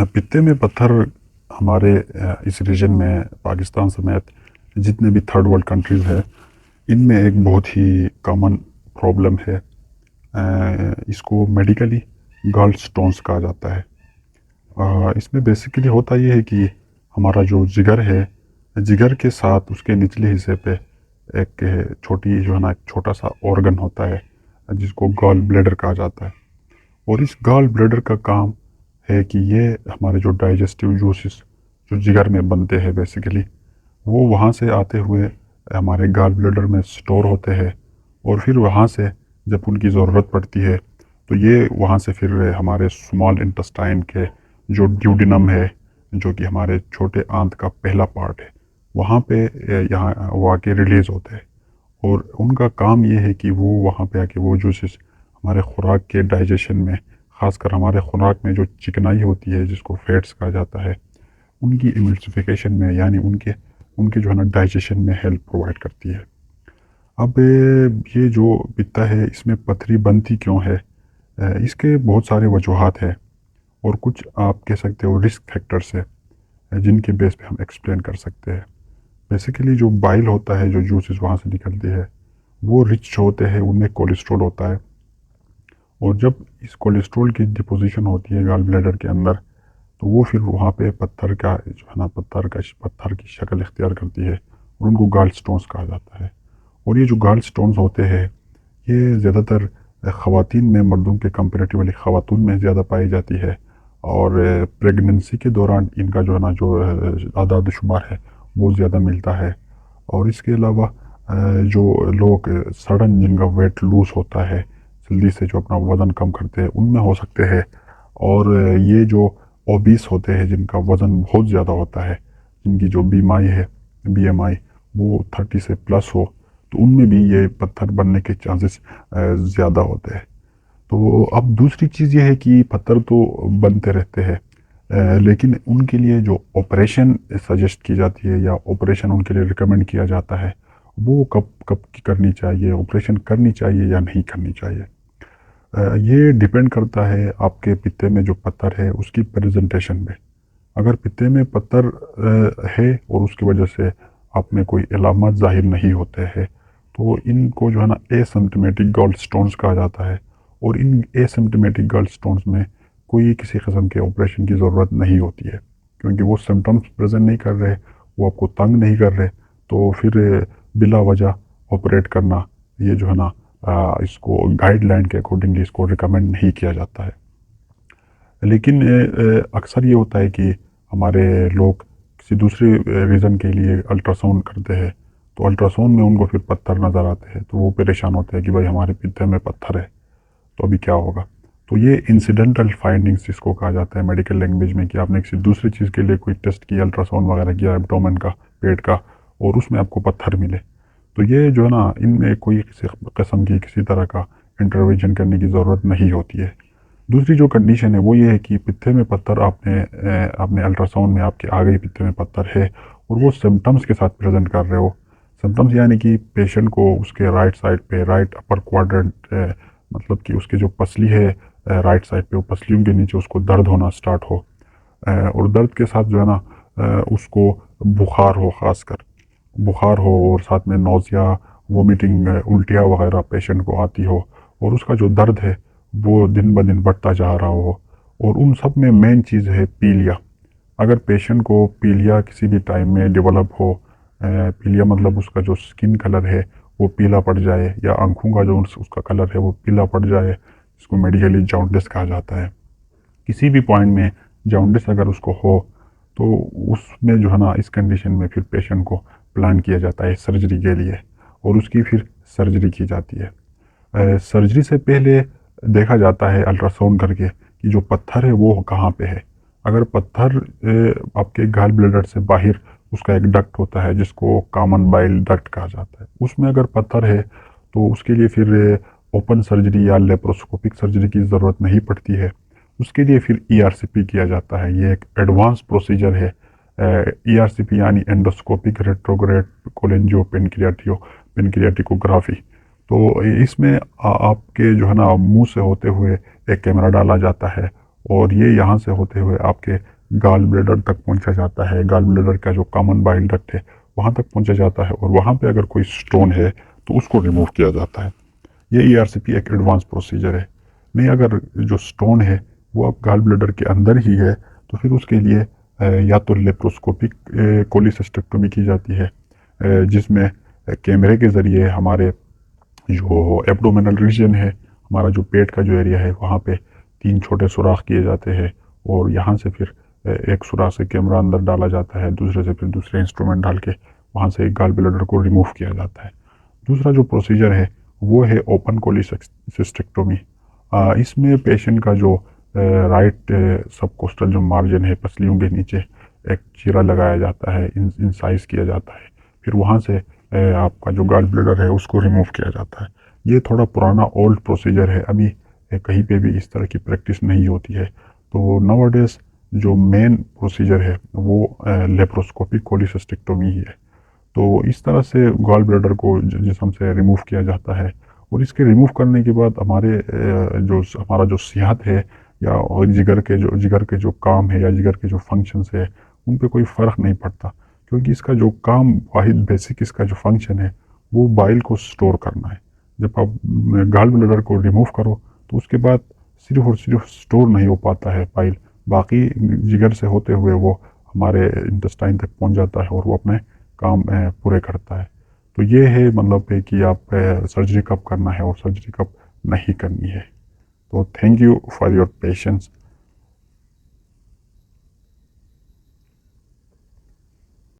पित्ते में पत्थर हमारे इस रीजन में पाकिस्तान समेत जितने भी थर्ड वर्ल्ड कंट्रीज़ है, इनमें एक बहुत ही कॉमन प्रॉब्लम है। इसको मेडिकली गॉल स्टोन्स कहा जाता है। इसमें बेसिकली होता ये है कि हमारा जो जिगर है, जिगर के साथ उसके निचले हिस्से पे एक छोटी जो है ना, एक छोटा सा ऑर्गन होता है जिसको गॉल ब्लैडर कहा जाता है। और इस गॉल ब्लैडर का काम है कि ये हमारे जो डाइजेस्टिव जूसेस जो जिगर में बनते हैं बेसिकली, वो वहाँ से आते हुए हमारे गॉल ब्लैडर में स्टोर होते हैं। और फिर वहाँ से जब उनकी ज़रूरत पड़ती है तो ये वहाँ से फिर हमारे स्मॉल इंटेस्टाइन के जो ड्यूडिनम है, जो कि हमारे छोटे आंत का पहला पार्ट है, वहाँ पे यहाँ वो आके रिलीज़ होते हैं। और उनका काम ये है कि वो वहाँ पे आके वो जूसेस हमारे खुराक के डाइजेशन में, ख़ासकर हमारे खुराक में जो चिकनाई होती है जिसको फैट्स कहा जाता है, उनकी इमल्सिफिकेशन में, यानी उनके उनके जो है ना डाइजेशन में हेल्प प्रोवाइड करती है। अब ये जो पित्ता है, इसमें पथरी बनती क्यों है? इसके बहुत सारे वजूहात हैं और कुछ आप कह सकते हो रिस्क फैक्टर्स है जिनके बेस पे हम एक्सप्लेन कर सकते हैं। बेसिकली जो बाइल होता है, जो जूसेस वहाँ से निकलते हैं, वो रिच होते हैं, उनमें कोलेस्ट्रॉल होता है। और जब इस कोलेस्ट्रॉल की डिपोजिशन होती है गॉल ब्लैडर के अंदर, तो वो फिर वहाँ पे पत्थर का जो है ना, पत्थर की शक्ल इख्तियार करती है और उनको गॉल स्टोन्स कहा जाता है। और ये जो गॉल स्टोन्स होते हैं, ये ज़्यादातर ख़वातीन में मर्दों के कंपेरेटिवली ख़वातून में ज़्यादा पाई जाती है। और प्रेगनेंसी के दौरान इनका जो है ना, जो आदाद शुमार है, वो ज़्यादा मिलता है। और इसके अलावा जो लोग सडन जिनका वेट लूज़ होता है, जल्दी से जो अपना वज़न कम करते हैं, उनमें हो सकते हैं। और ये जो ओबीस होते हैं, जिनका वज़न बहुत ज़्यादा होता है, जिनकी जो बीएमआई है, बीएमआई वो 30 से प्लस हो, तो उनमें भी ये पत्थर बनने के चांसेस ज़्यादा होते हैं। तो अब दूसरी चीज़ ये है कि पत्थर तो बनते रहते हैं, लेकिन उनके लिए जो ऑपरेशन सजेस्ट की जाती है या ऑपरेशन उनके लिए रिकमेंड किया जाता है, वो कब कब की करनी चाहिए, ऑपरेशन करनी चाहिए या नहीं करनी चाहिए। ये डिपेंड करता है आपके पित्ते में जो पत्थर है उसकी प्रेजेंटेशन पे। अगर पित्ते में पत्थर है और उसकी वजह से आप में कोई अलामत ज़ाहिर नहीं होते हैं, तो इनको जो है ना एसिम्प्टोमेटिक गॉल स्टोन्स कहा जाता है। और इन एसिम्प्टोमेटिक गॉल स्टोन्स में कोई किसी किस्म के ऑपरेशन की ज़रूरत नहीं होती है, क्योंकि वो सिम्टम्स प्रेजेंट नहीं कर रहे, वो आपको तंग नहीं कर रहे। तो फिर बिला वजह ऑपरेट करना, ये जो है ना, इसको गाइडलाइन के अकॉर्डिंगली इसको रिकमेंड नहीं किया जाता है। लेकिन अक्सर ये होता है कि हमारे लोग किसी दूसरे रीज़न के लिए अल्ट्रासाउंड करते हैं, तो अल्ट्रासाउंड में उनको फिर पत्थर नज़र आते हैं, तो वो परेशान होते हैं कि भाई हमारे पित्ते में पत्थर है, तो अभी क्या होगा। तो ये इंसिडेंटल फाइंडिंग्स जिसको कहा जाता है मेडिकल लैंग्वेज में, कि आपने किसी दूसरी चीज़ के लिए कोई टेस्ट किया, अल्ट्रासाउंड वगैरह किया एब्डोमेन का, पेट का, और उसमें आपको पत्थर मिले, तो ये जो है ना, इनमें कोई किसी किस्म की किसी तरह का इंटरवेंशन करने की ज़रूरत नहीं होती है। दूसरी जो कंडीशन है वो ये है कि पित्ते में पत्थर आपने अल्ट्रासाउंड में आपके आ गई पित्ते में पत्थर है, और वो सिम्टम्स के साथ प्रेजेंट कर रहे हो। सिम्टम्स यानी कि पेशेंट को उसके राइट साइड पे, राइट अपर क्वाड्रेंट, मतलब कि उसके जो पसली है राइट साइड पे, वो पसलियों के नीचे उसको दर्द होना स्टार्ट हो, और दर्द के साथ जो है ना, उसको बुखार हो, ख़ासकर बुखार हो, और साथ में नोज़िया, वोमिटिंग, उल्टियाँ वगैरह पेशेंट को आती हो, और उसका जो दर्द है वो दिन ब दिन बढ़ता जा रहा हो। और उन सब में मेन चीज़ है पीलिया। अगर पेशेंट को पीलिया किसी भी टाइम में डेवलप हो, पीलिया मतलब उसका जो स्किन कलर है वो पीला पड़ जाए, या आंखों का जो उसका कलर है वो पीला पड़ जाए, जिसको मेडिकली जॉन्डिस कहा जाता है, किसी भी पॉइंट में जॉन्डिस अगर उसको हो, तो उसमें जो है ना, इस कंडीशन में फिर पेशेंट को प्लान किया जाता है सर्जरी के लिए, और उसकी फिर सर्जरी की जाती है। सर्जरी से पहले देखा जाता है अल्ट्रासाउंड करके कि जो पत्थर है वो कहाँ पे है। अगर पत्थर आपके गॉल ब्लैडर से बाहर, उसका एक डक्ट होता है जिसको कॉमन बाइल डक्ट कहा जाता है, उसमें अगर पत्थर है, तो उसके लिए फिर ओपन सर्जरी या लेप्रोस्कोपिक सर्जरी की ज़रूरत नहीं पड़ती है। उसके लिए फिर ईआरसीपी किया जाता है। ये एक एडवांस प्रोसीजर है। ईआरसीपी यानी एंडोस्कोपिक रेट्रोग्रेड कोलेंजियो पेनक्रियाटिकोग्राफी। तो इसमें आपके जो है ना, मुंह से होते हुए एक कैमरा डाला जाता है, और ये यहाँ से होते हुए आपके गाल ब्लैडर तक पहुँचा जाता है। गाल ब्लैडर का जो कॉमन बाइल डक्ट है वहाँ तक पहुँचा जाता है, और वहाँ पे अगर कोई स्टोन है तो उसको रिमूव किया जाता है। ये ERCP एक एडवांस प्रोसीजर है। नहीं, अगर जो स्टोन है वो अब गाल ब्लैडर के अंदर ही है तो फिर उसके लिए या तो लेप्रोस्कोपिक कोलिसिस्टेक्टोमी की जाती है, जिसमें कैमरे के ज़रिए हमारे जो एब्डोमिनल रीजन है, हमारा जो पेट का जो एरिया है, वहाँ पे 3 छोटे सुराख किए जाते हैं, और यहाँ से फिर एक सुराख से कैमरा अंदर डाला जाता है, दूसरे से फिर दूसरे इंस्ट्रूमेंट डाल के वहाँ से एक गाल ब्लैडर को रिमूव किया जाता है। दूसरा जो प्रोसीजर है वो है ओपन कोलिसिस्टेक्टोमी। इसमें पेशेंट का जो राइट सबकोस्टल जो मार्जिन है, पसलियों के नीचे एक चीरा लगाया जाता है, इंसाइज किया जाता है, फिर वहाँ से आपका जो गाल ब्लैडर है उसको रिमूव किया जाता है। ये थोड़ा पुराना ओल्ड प्रोसीजर है, अभी कहीं पे भी इस तरह की प्रैक्टिस नहीं होती है। तो नाउअडेज जो मेन प्रोसीजर है वो लेप्रोस्कोपिक कोलिसिस्टेक्टोमी ही है। तो इस तरह से गॉल ब्लैडर को जिस्म से रिमूव किया जाता है, और इसके रिमूव करने के बाद हमारा जो सेहत है, या और जिगर के जो काम है, या जिगर के जो फंक्शंस है, उन पे कोई फ़र्क नहीं पड़ता, क्योंकि इसका जो काम वाहिद बेसिक इसका जो फंक्शन है वो बाइल को स्टोर करना है। जब आप गॉल ब्लैडर को रिमूव करो तो उसके बाद सिर्फ और सिर्फ स्टोर नहीं हो पाता है बाइल, बाकी जिगर से होते हुए वो हमारे इंटेस्टाइन तक पहुंच जाता है और वो अपने काम पूरे करता है। तो ये है मतलब है कि आप सर्जरी कब करना है और सर्जरी कब नहीं करनी है। तो thank you for your patience.